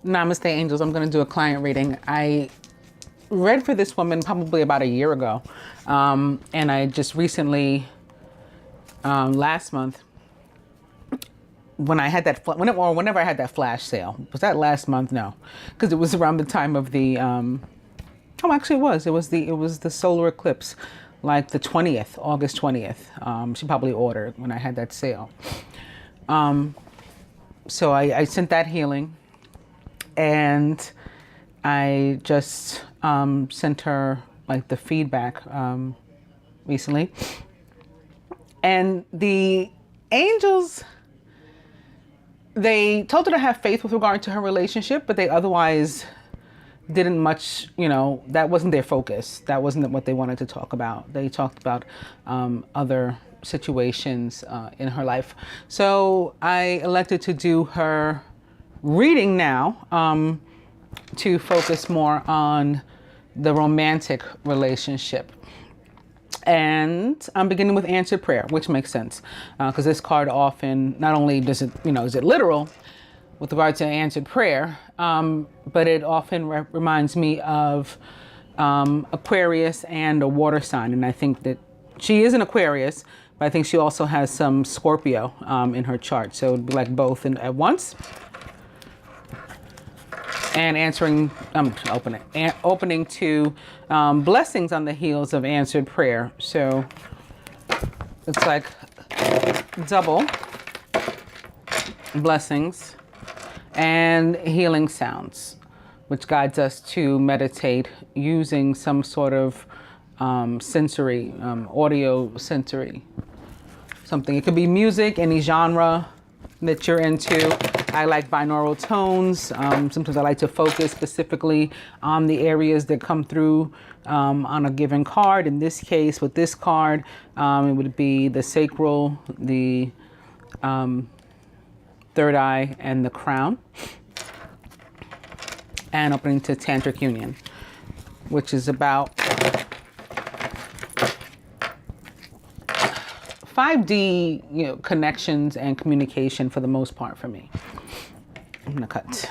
Namaste, angels. I'm going to do a client reading. I read for this woman probably about a year ago. And I just recently, last month, when I had that, whenever I had that flash sale, was that last month? No, because it was around the time of the, actually it was the solar eclipse, like the 20th, August 20th. She probably ordered when I had that sale. So I sent that healing, and I just sent her like the feedback recently. And the angels, they told her to have faith with regard to her relationship, but they otherwise didn't much, that wasn't their focus. That wasn't what they wanted to talk about. They talked about other situations in her life. So I elected to do her reading now to focus more on the romantic relationship. And I'm beginning with answered prayer, which makes sense because this card often, not only does it, is it literal with regard to answered prayer, but it often reminds me of Aquarius and a water sign. And I think that she is an Aquarius, but I think she also has some Scorpio in her chart. So it'd be like both at once. And opening to blessings on the heels of answered prayer. So it's like double blessings and healing sounds, which guides us to meditate using some sort of sensory, audio sensory, something. It could be music, any genre that you're into. I like binaural tones. Sometimes I like to focus specifically on the areas that come through on a given card. In this case, with this card, it would be the sacral, the third eye, and the crown. And opening to tantric union, which is about 5D, connections and communication for the most part for me. I'm gonna cut.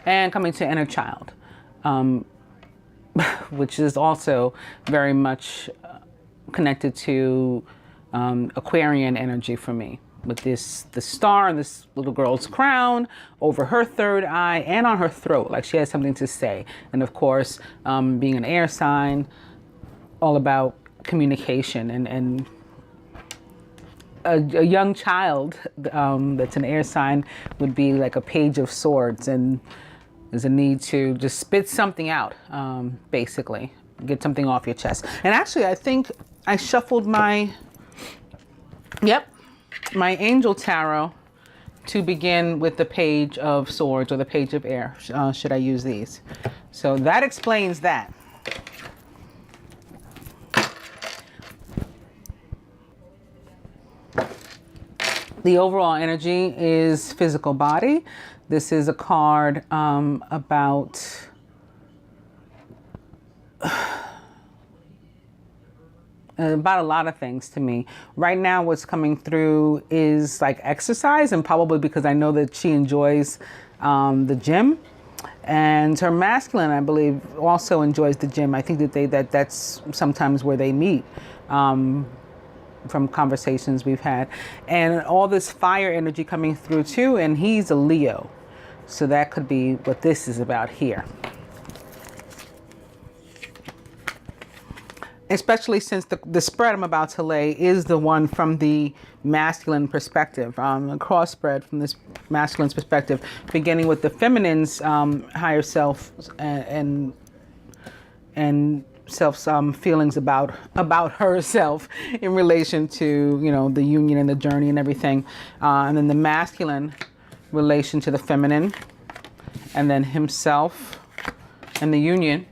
And coming to inner child, which is also very much connected to Aquarian energy for me, with the star and this little girl's crown over her third eye and on her throat, like she has something to say. And of course, being an air sign, all about communication, and a young child that's an air sign would be like a page of swords, and there's a need to just spit something out, basically get something off your chest. And actually, I think I shuffled my angel tarot to begin with the page of swords or the page of air. Should I use these? So that explains that. The overall energy is physical body. This is a card about a lot of things to me. Right now, what's coming through is like exercise, and probably because I know that she enjoys the gym. And her masculine, I believe, also enjoys the gym. I think that that's sometimes where they meet, from conversations we've had. And all this fire energy coming through too, and he's a Leo. So that could be what this is about here. Especially since the spread I'm about to lay is the one from the masculine perspective, a cross spread from this masculine's perspective, beginning with the feminine's higher self and self's feelings about herself in relation to the union and the journey and everything, and then the masculine relation to the feminine, and then himself and the union.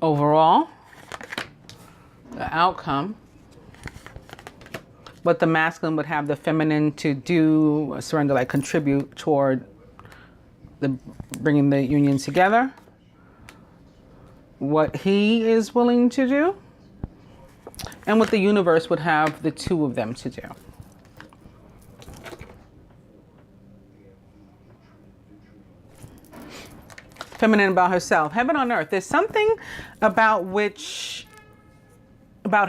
Overall, outcome. What the masculine would have the feminine to do, surrender, like contribute toward the bringing the union together. What he is willing to do, and what the universe would have the two of them to do. Feminine about herself, heaven on earth. There's something about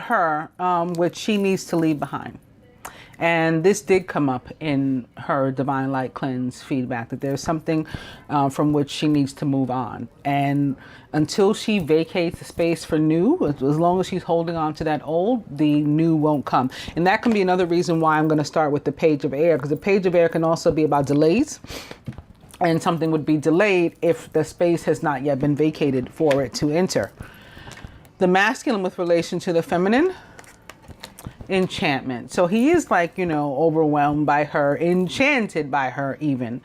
her, which she needs to leave behind. And this did come up in her Divine Light Cleanse feedback, that there's something from which she needs to move on. And until she vacates the space for new, as long as she's holding on to that old, the new won't come. And that can be another reason why I'm going to start with the Page of Air, because the Page of Air can also be about delays. And something would be delayed if the space has not yet been vacated for it to enter. The masculine with relation to the feminine, enchantment. So he is like, overwhelmed by her, enchanted by her even.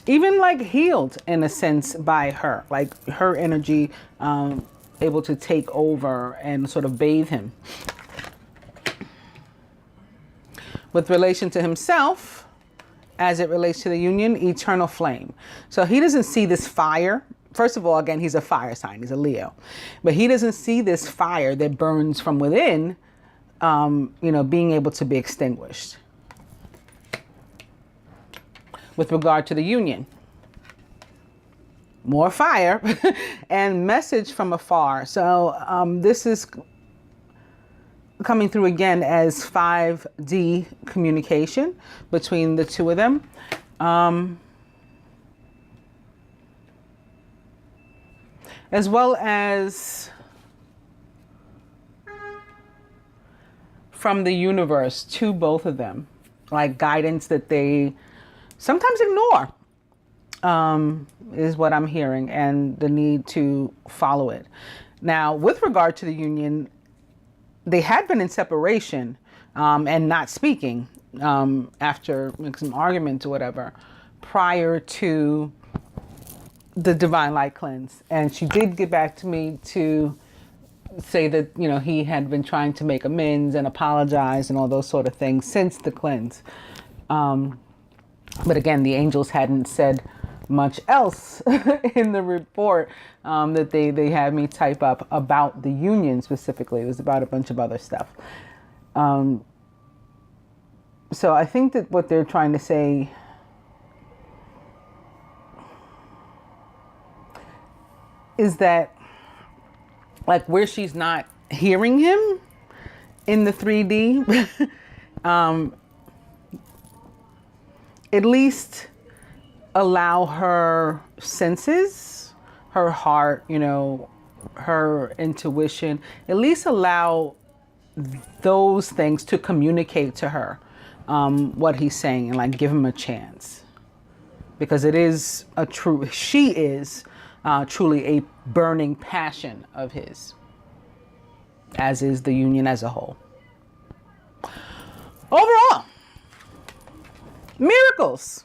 Even like healed in a sense by her, like her energy able to take over and sort of bathe him. With relation to himself, as it relates to the union, eternal flame. So he doesn't see this fire. First of all, again, he's a fire sign. He's a Leo. But he doesn't see this fire that burns from within, being able to be extinguished. With regard to the union, more fire and message from afar. So this is coming through again as 5D communication between the two of them. As well as from the universe to both of them, like guidance that they sometimes ignore, is what I'm hearing, and the need to follow it. Now, with regard to the union, they had been in separation and not speaking after some arguments or whatever prior to the Divine Light Cleanse. And she did get back to me to say that, he had been trying to make amends and apologize and all those sort of things since the cleanse. But again, the angels hadn't said much else in the report that they had me type up about the union specifically. It was about a bunch of other stuff. So I think that what they're trying to say is that, like, where she's not hearing him in the 3D, at least allow her senses, her heart, her intuition, at least allow those things to communicate to her what he's saying, and like give him a chance, because it is she is truly a burning passion of his, as is the union as a whole. Overall, miracles.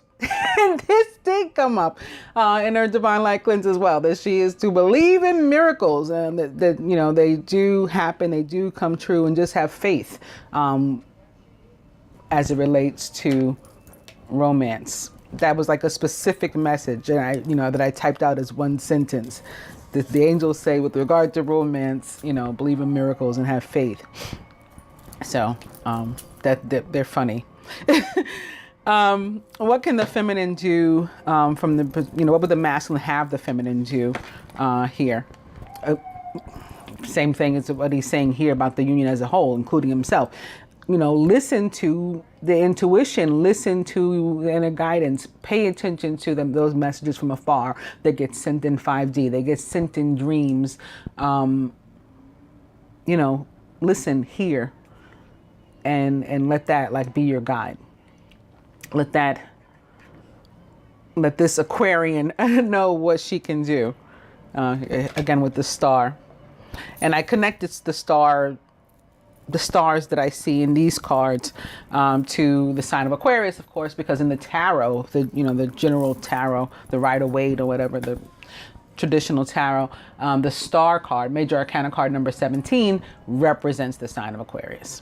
And this did come up in her Divine Light Cleanse as well, that she is to believe in miracles, and that they do happen, they do come true, and just have faith as it relates to romance. That was like a specific message, and that I typed out as one sentence. That the angels say with regard to romance, believe in miracles and have faith. So that they're funny. What can the feminine do from the, what would the masculine have the feminine do here? Same thing as what he's saying here about the union as a whole, including himself. Listen to the intuition, listen to the inner guidance, pay attention to those messages from afar that get sent in 5D, they get sent in dreams. Listen, hear, and let that be your guide. Let this Aquarian know what she can do. Again, with the star. And I connected the stars that I see in these cards to the sign of Aquarius, of course, because in the tarot, the general tarot, the Rider-Waite or whatever, traditional tarot, the star card, major arcana card number 17, represents the sign of Aquarius.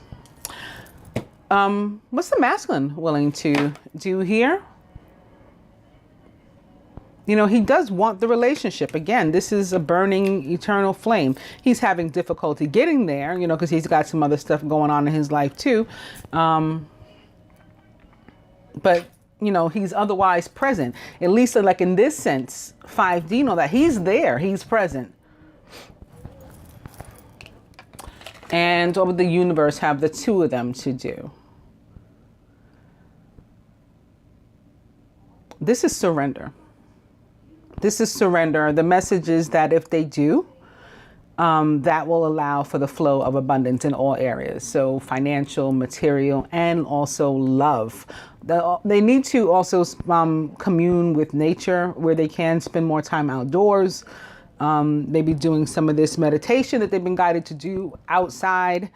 What's the masculine willing to do here? You know, he does want the relationship. Again, this is a burning eternal flame. He's having difficulty getting there, you know, because he's got some other stuff going on in his life too. But, you know, he's otherwise present. At least like in this sense, 5D, you know, that he's there, he's present. And what would the universe have the two of them to do? This is surrender. This is surrender. The message is that if they do, that will allow for the flow of abundance in all areas. So financial, material, and also love. They need to also commune with nature where they can spend more time outdoors. Maybe doing some of this meditation that they've been guided to do outside.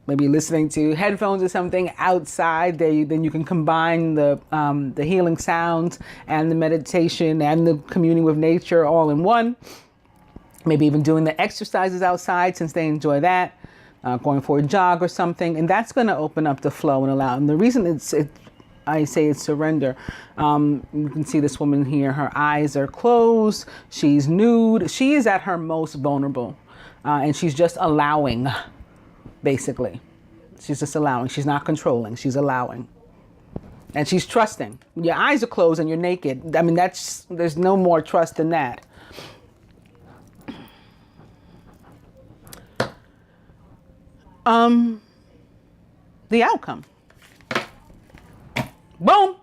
Maybe listening to headphones or something outside. Then you can combine the healing sounds and the meditation and the communing with nature all in one. Maybe even doing the exercises outside since they enjoy that. Going for a jog or something, and that's going to open up the flow and allow. And the reason I say it's surrender. You can see this woman here. Her eyes are closed. She's nude. She is at her most vulnerable, and she's just allowing. Basically, she's just allowing. She's not controlling. She's allowing. And she's trusting. Your eyes are closed and you're naked. I mean, there's no more trust than that. The outcome. Boom.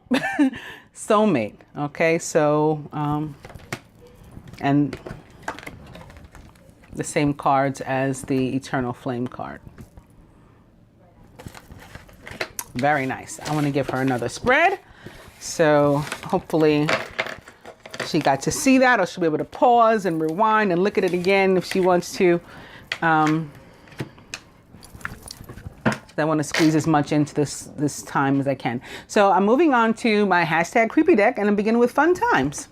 Soulmate. Okay, so, and the same cards as the Eternal Flame card. Very nice. I want to give her another spread. So hopefully she got to see that, or she'll be able to pause and rewind and look at it again if she wants to. I want to squeeze as much into this time as I can. So I'm moving on to my hashtag creepy deck, and I'm beginning with fun times.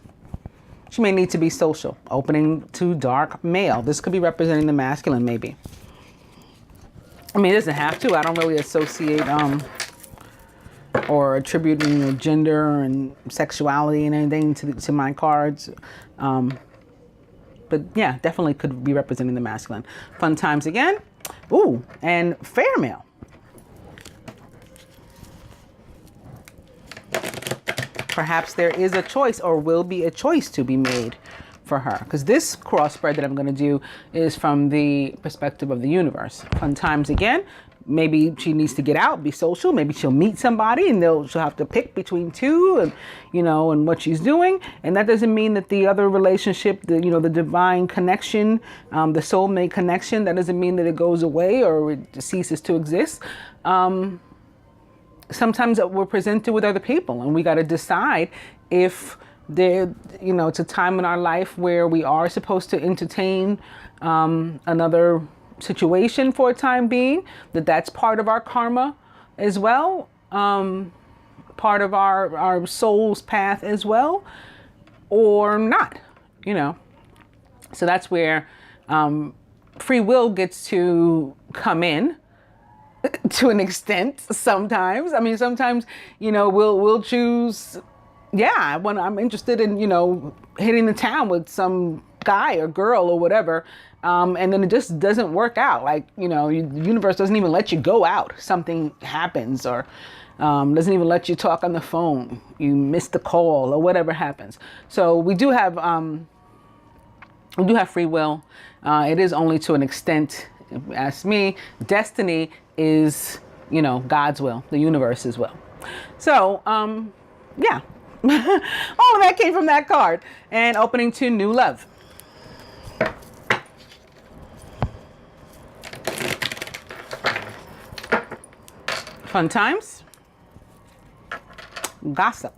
She may need to be social. Opening to dark male. This could be representing the masculine, maybe. I mean, it doesn't have to. I don't really associate or attributing gender and sexuality and anything to my cards. But yeah, definitely could be representing the masculine. Fun times again. Ooh, and fair male. Perhaps there is a choice, or will be a choice to be made for her. Because this cross spread that I'm going to do is from the perspective of the universe. Fun times again. Maybe she needs to get out, be social. Maybe she'll meet somebody and she'll have to pick between two, and and what she's doing. And that doesn't mean that the other relationship, the divine connection, the soulmate connection, that doesn't mean that it goes away or it ceases to exist. Sometimes we're presented with other people, and we got to decide if it's a time in our life where we are supposed to entertain another situation for a time being, that's part of our karma as well, part of our soul's path as well, or not, So that's where free will gets to come in. To an extent, sometimes. I mean, sometimes, we'll choose, when I'm interested in, hitting the town with some guy or girl or whatever, and then it just doesn't work out. Like, the universe doesn't even let you go out. Something happens, or doesn't even let you talk on the phone. You miss the call or whatever happens. So we do have free will. It is only to an extent. If you ask me, destiny is, God's will, the universe's will. So, yeah, all of that came from that card. And opening to new love. Fun times. Gossip.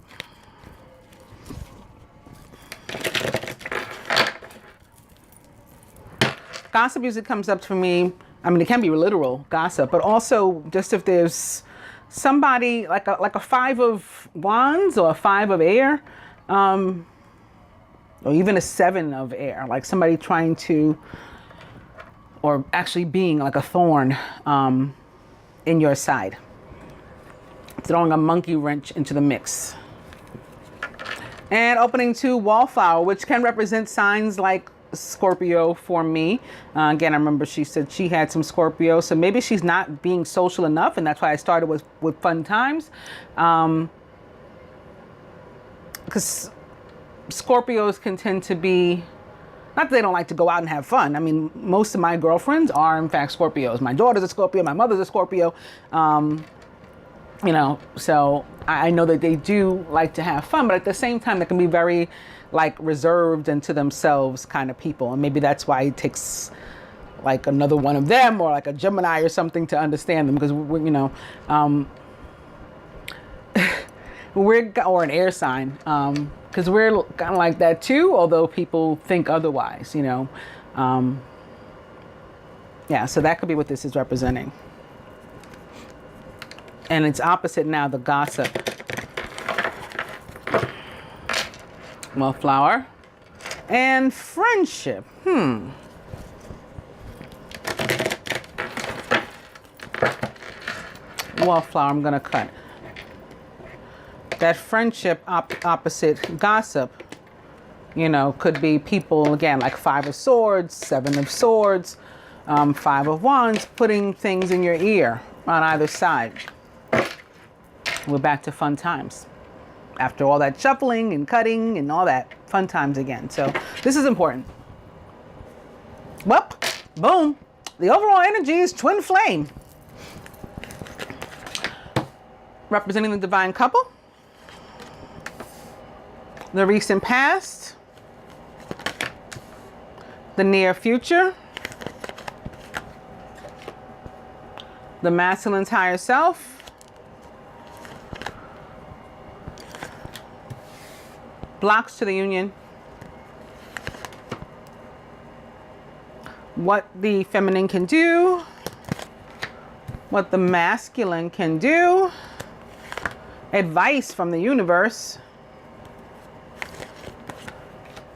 Gossip usually comes up for me. I mean, it can be literal gossip, but also just if there's somebody like a 5 of wands or a 5 of air, or even a 7 of air, like somebody trying to, or actually being like a thorn in your side, throwing a monkey wrench into the mix. And opening 2, wallflower, which can represent signs like Scorpio for me. Again, I remember she said she had some Scorpio, so maybe she's not being social enough, and that's why I started with fun times. Because Scorpios can tend to be, not that they don't like to go out and have fun. I mean, most of my girlfriends are in fact Scorpios. My daughter's a Scorpio, my mother's a Scorpio. You know, so I know that they do like to have fun, but at the same time, they can be very like reserved and to themselves kind of people. And maybe that's why it takes like another one of them or like a Gemini or something to understand them, because we're, you know, or an air sign, because we're kind of like that too, although people think otherwise, you know. Yeah, so that could be what this is representing. And it's opposite now, the gossip. Wallflower. And friendship. Wallflower, I'm going to cut. That friendship opposite gossip, you know, could be people, again, like 5 of Swords, 7 of Swords, 5 of Wands, putting things in your ear on either side. We're back to fun times. After all that shuffling and cutting and all that, fun times again. So this is important. Well, boom. The overall energy is twin flame. Representing the divine couple. The recent past. The near future. The masculine's higher self. Blocks to the union. What the feminine can do. What the masculine can do. Advice from the universe.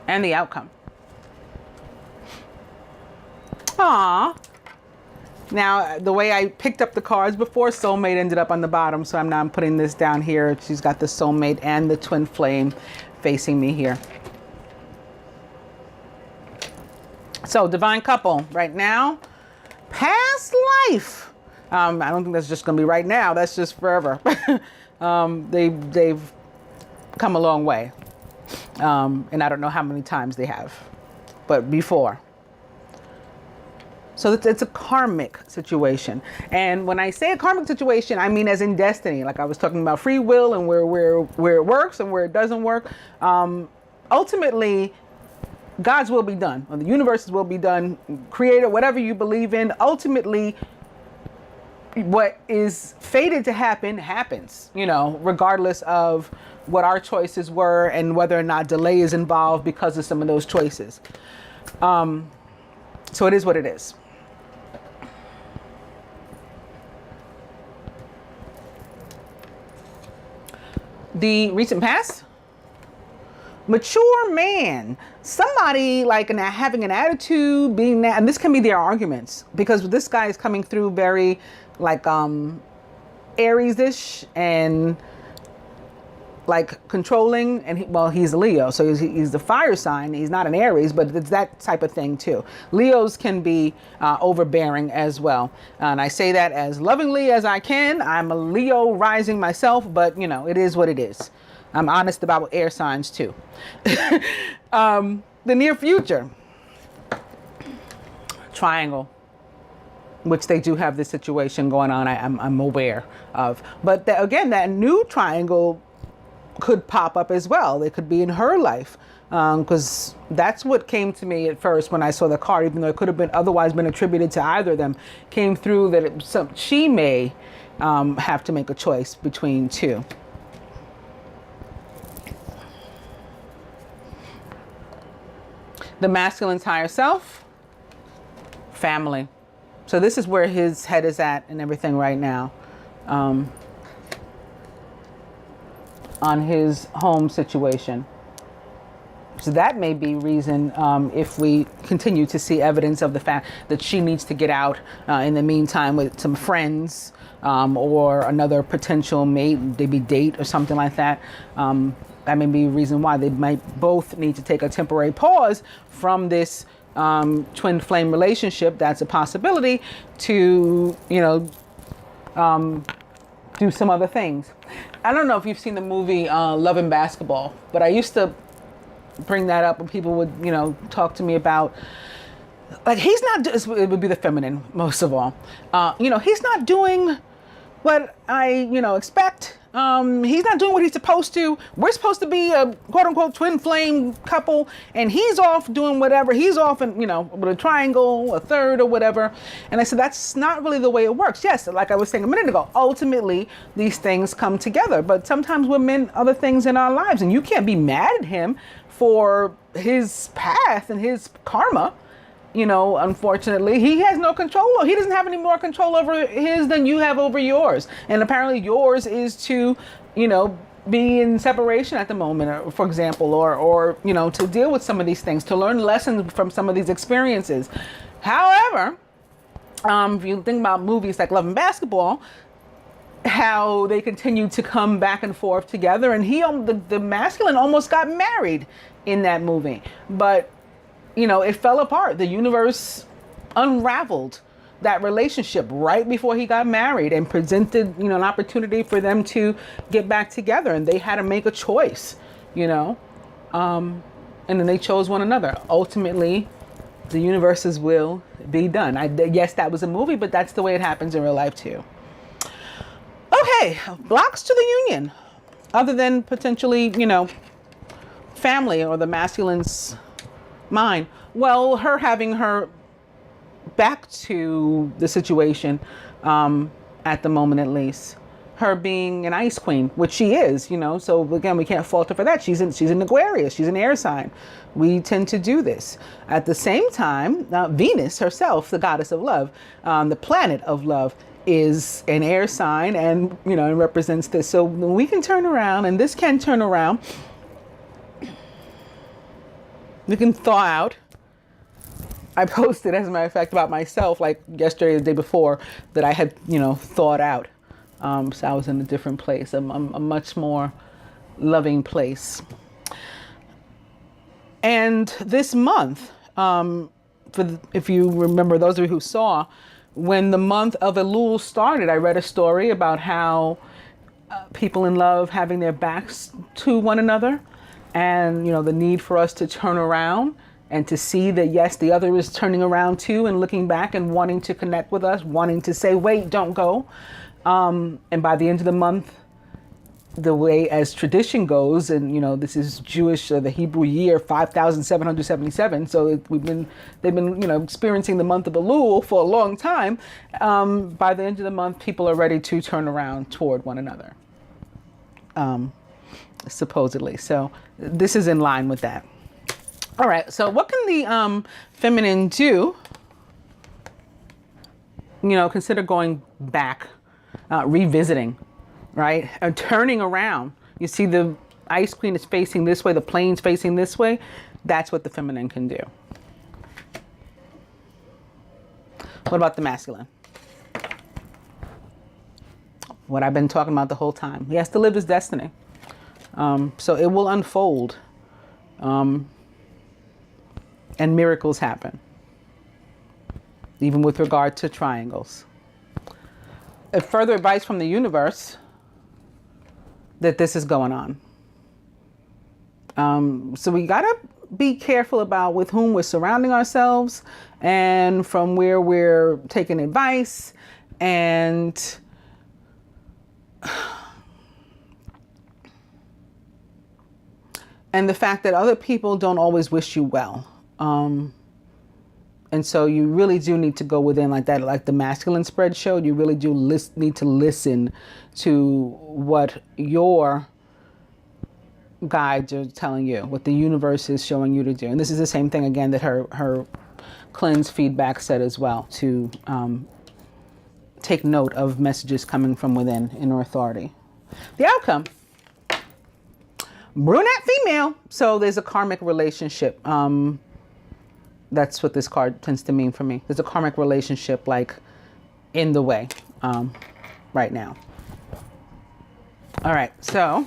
And the outcome. Aww. Now, the way I picked up the cards before, soulmate ended up on the bottom, so I'm putting this down here. She's got the soulmate and the twin flame facing me here. So, divine couple right now, past life. I don't think that's just going to be right now. That's just forever. They've come a long way, and I don't know how many times they have, but before. So it's a karmic situation. And when I say a karmic situation, I mean as in destiny. Like I was talking about free will and where it works and where it doesn't work. Ultimately, God's will be done, or the universe's will be done, creator, whatever you believe in. Ultimately, what is fated to happen, happens, you know, regardless of what our choices were and whether or not delay is involved because of some of those choices. So it is what it is. The recent past, mature man, somebody like having an attitude, being that, and this can be their arguments, because this guy is coming through very like Aries-ish and like controlling, and he's a Leo, so he's the fire sign. He's not an Aries, but it's that type of thing too. Leos can be overbearing as well, and I say that as lovingly as I can. I'm a Leo rising myself, but you know, it is what it is. I'm honest about air signs too. The near future, triangle, which they do have this situation going on. I'm aware of, but again, that new triangle could pop up as well. They could be in her life, because that's what came to me at first when I saw the card, even though it could have been otherwise been attributed to either of them. Came through that she may have to make a choice between two. The masculine's higher self, family. So this is where his head is at and everything right now. On his home situation. So that may be reason if we continue to see evidence of the fact that she needs to get out in the meantime with some friends or another potential mate, maybe date or something like that. That may be a reason why they might both need to take a temporary pause from this twin flame relationship. That's a possibility to, do some other things. I don't know if you've seen the movie Love and Basketball, but I used to bring that up when people would, talk to me about, like, he's not, it would be the feminine most of all. He's not doing what I, expect. He's not doing what he's supposed to. We're supposed to be a quote unquote twin flame couple, and he's off doing whatever. He's off in, with a triangle, a third or whatever. And I said, that's not really the way it works. Yes, like I was saying a minute ago, ultimately these things come together, but sometimes we're meant other things in our lives, and you can't be mad at him for his path and his karma. Unfortunately, he has no control. He doesn't have any more control over his than you have over yours. And apparently yours is to, be in separation at the moment, for example, or to deal with some of these things, to learn lessons from some of these experiences. However, if you think about movies like Love and Basketball, how they continue to come back and forth together, and the masculine almost got married in that movie, but it fell apart. The universe unraveled that relationship right before he got married and presented an opportunity for them to get back together, and they had to make a choice, and then they chose one another. Ultimately, the universe's will be done. Yes, that was a movie, but that's the way it happens in real life too. Okay, blocks to the union, other than potentially, family or the masculine's mind. Well, her having her back to the situation, at the moment at least. Her being an ice queen, which she is, so again, we can't fault her for that. She's an Aquarius, she's an air sign. We tend to do this. At the same time, Venus herself, the goddess of love, the planet of love, is an air sign, and it represents this. So we can turn around, and this can turn around. We can thaw out. I posted, as a matter of fact, about myself, like yesterday or the day before, that I had, thawed out. So I was in a different place, a much more loving place. And this month, if you remember, those of you who saw, when the month of Elul started, I read a story about how people in love having their backs to one another, and the need for us to turn around and to see that, yes, the other is turning around too and looking back and wanting to connect with us, wanting to say, wait, don't go. And by the end of the month, the way as tradition goes, and this is Jewish, the Hebrew year 5,777. So they've been experiencing the month of Elul for a long time. By the end of the month, people are ready to turn around toward one another, supposedly. So this is in line with that. All right. So what can the feminine do? Consider going back, revisiting. Right? And turning around. You see the ice queen is facing this way, the plane's facing this way. That's what the feminine can do. What about the masculine? What I've been talking about the whole time. He has to live his destiny. So it will unfold. And miracles happen. Even with regard to triangles. A further advice from the universe that this is going on. So we gotta be careful about with whom we're surrounding ourselves and from where we're taking advice, and the fact that other people don't always wish you well. And so you really do need to go within, like that, like the masculine spread showed. You really do need to listen to what your guides are telling you, what the universe is showing you to do. And this is the same thing, again, that her cleanse feedback said as well, to take note of messages coming from within, inner authority. The outcome. brunette female. So there's a karmic relationship. That's what this card tends to mean for me. There's a karmic relationship like in the way right now. All right, so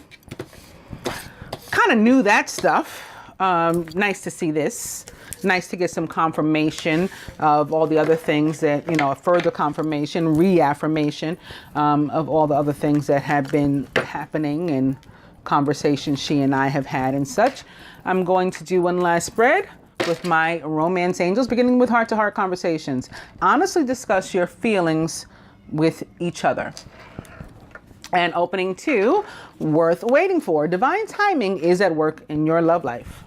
kind of knew that stuff. Nice to see this. Nice to get some confirmation of all the other things that, a further confirmation, reaffirmation of all the other things that have been happening and conversations she and I have had and such. I'm going to do one last spread with my romance angels, beginning with heart-to-heart conversations. Honestly discuss your feelings with each other. And opening 2, worth waiting for. Divine timing is at work in your love life.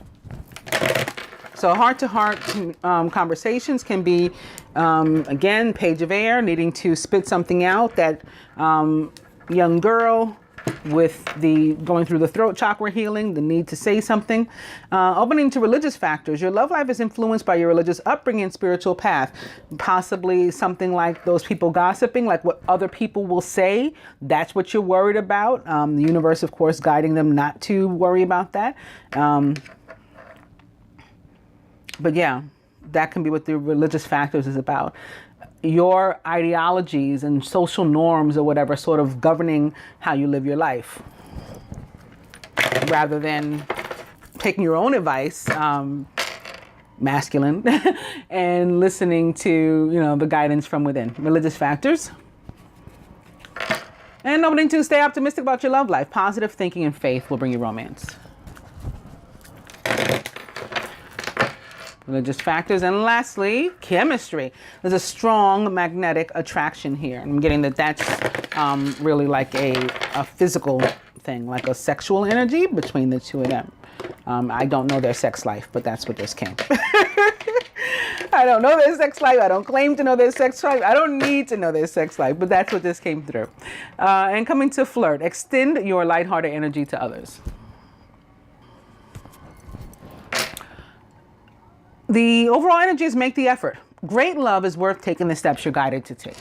So heart-to-heart conversations can be, again, page of air, needing to spit something out. That young girl with the going through the throat chakra healing, the need to say something. Opening to religious factors. Your love life is influenced by your religious upbringing and spiritual path. Possibly something like those people gossiping, like what other people will say. That's what you're worried about. The universe, of course, guiding them not to worry about that. But yeah, that can be what the religious factors is about. Your ideologies and social norms or whatever sort of governing how you live your life. Rather than taking your own advice, masculine, and listening to, the guidance from within. Religious factors. And opening to stay optimistic about your love life. Positive thinking and faith will bring you romance. Religious factors. And lastly, chemistry. There's a strong magnetic attraction here. I'm getting that that's really like a physical thing, like a sexual energy between the two of them. I don't know their sex life, but that's what this came. I don't know their sex life. I don't claim to know their sex life. I don't need to know their sex life, but that's what this came through. And coming to flirt. Extend your lighthearted energy to others. The overall energy is make the effort. Great love is worth taking the steps you're guided to take.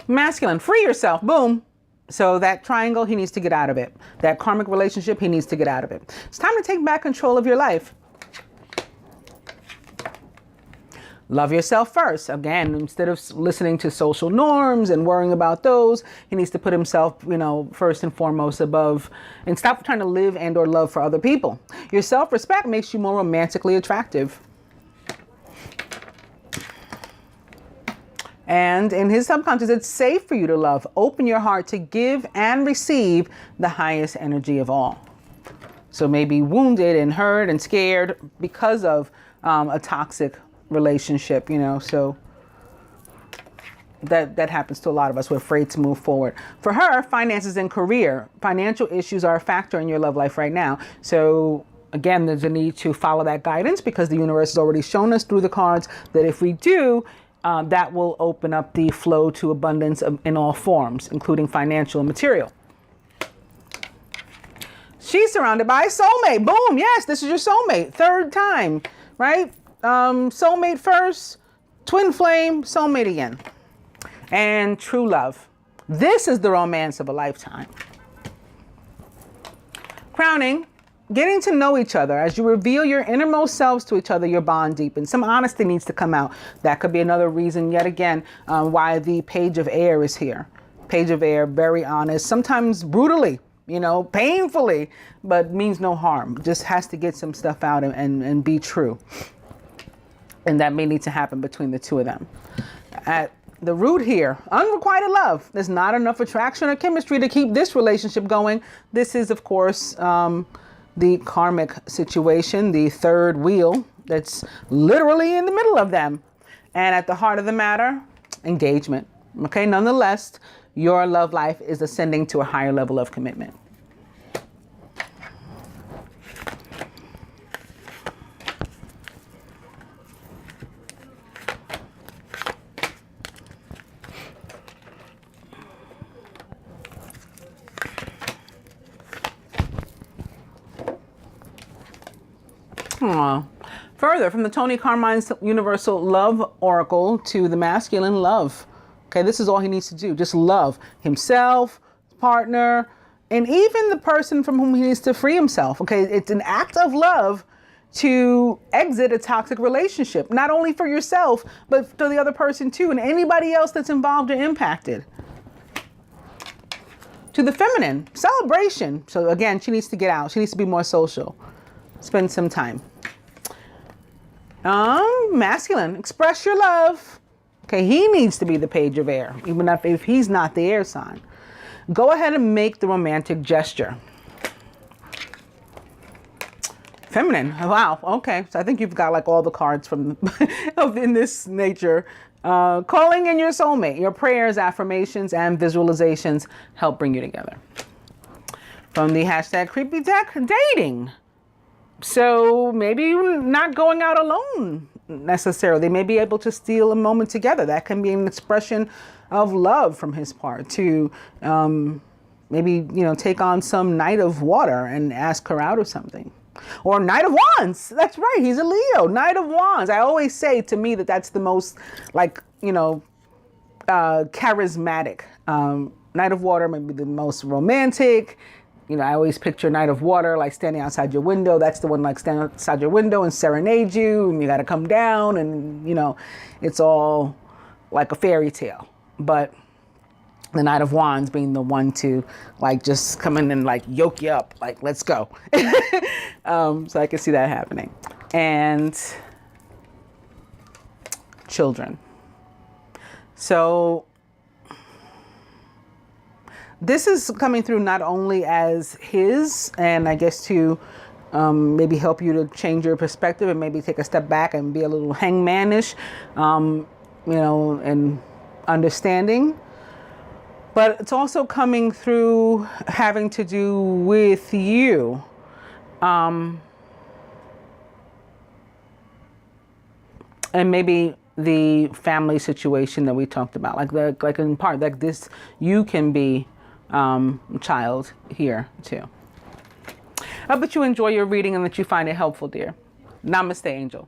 Masculine, free yourself, boom. So that triangle, he needs to get out of it. That karmic relationship, he needs to get out of it. It's time to take back control of your life. Love yourself first. Again, instead of listening to social norms and worrying about those, he needs to put himself, first and foremost above, and stop trying to live and or love for other people. Your self-respect makes you more romantically attractive. And in his subconscious, it's safe for you to love. Open your heart to give and receive the highest energy of all. So maybe wounded and hurt and scared because of a toxic relationship, so that happens to a lot of us. We're afraid to move forward. For her, finances and career. Financial issues are a factor in your love life right now. So again, there's a need to follow that guidance because the universe has already shown us through the cards that if we do, that will open up the flow to abundance in all forms, including financial and material. She's surrounded by a soulmate. Boom. Yes, this is your soulmate. Third time, right? Soulmate first, twin flame, soulmate again. And true love. This is the romance of a lifetime. Crowning. Getting to know each other. As you reveal your innermost selves to each other, your bond deepens. Some honesty needs to come out. That could be another reason, yet again, why the page of air is here. Page of air, very honest, sometimes brutally, painfully, but means no harm. Just has to get some stuff out and be true. And that may need to happen between the two of them. At the root here, unrequited love. There's not enough attraction or chemistry to keep this relationship going. This is, of course, the karmic situation, the third wheel that's literally in the middle of them. And at the heart of the matter, engagement. Okay, nonetheless, your love life is ascending to a higher level of commitment. Aw. Further, from the Tony Carmine's Universal Love Oracle to the masculine love. Okay, this is all he needs to do. Just love himself, his partner, and even the person from whom he needs to free himself. Okay, it's an act of love to exit a toxic relationship, not only for yourself, but for the other person too, and anybody else that's involved or impacted. To the feminine, celebration. So again, she needs to get out. She needs to be more social. Spend some time. Masculine, express your love. Okay, he needs to be the page of air, even if he's not the air sign. Go ahead and make the romantic gesture. Feminine, wow, okay. So I think you've got like all the cards from in this nature. Calling in your soulmate. Your prayers, affirmations, and visualizations help bring you together. From the hashtag creepy deck, dating. So maybe not going out alone necessarily. They may be able to steal a moment together. That can be an expression of love from his part to maybe, take on some Knight of Water and ask her out or something. Or Knight of Wands. That's right. He's a Leo. Knight of Wands. I always say to me that's the most charismatic. Knight of Water may be the most romantic. I always picture Knight of Water like standing outside your window. That's the one like standing outside your window and serenade you, and you got to come down, and it's all like a fairy tale. But the Knight of Wands being the one to like just come in and like yoke you up, like let's go. So I can see that happening. And children. So this is coming through not only as his, and I guess to maybe help you to change your perspective and maybe take a step back and be a little hangmanish, and understanding. But it's also coming through having to do with you. And maybe the family situation that we talked about, like in part, like this, you can be child here too. I hope that you enjoy your reading and that you find it helpful, dear. Namaste, Angel.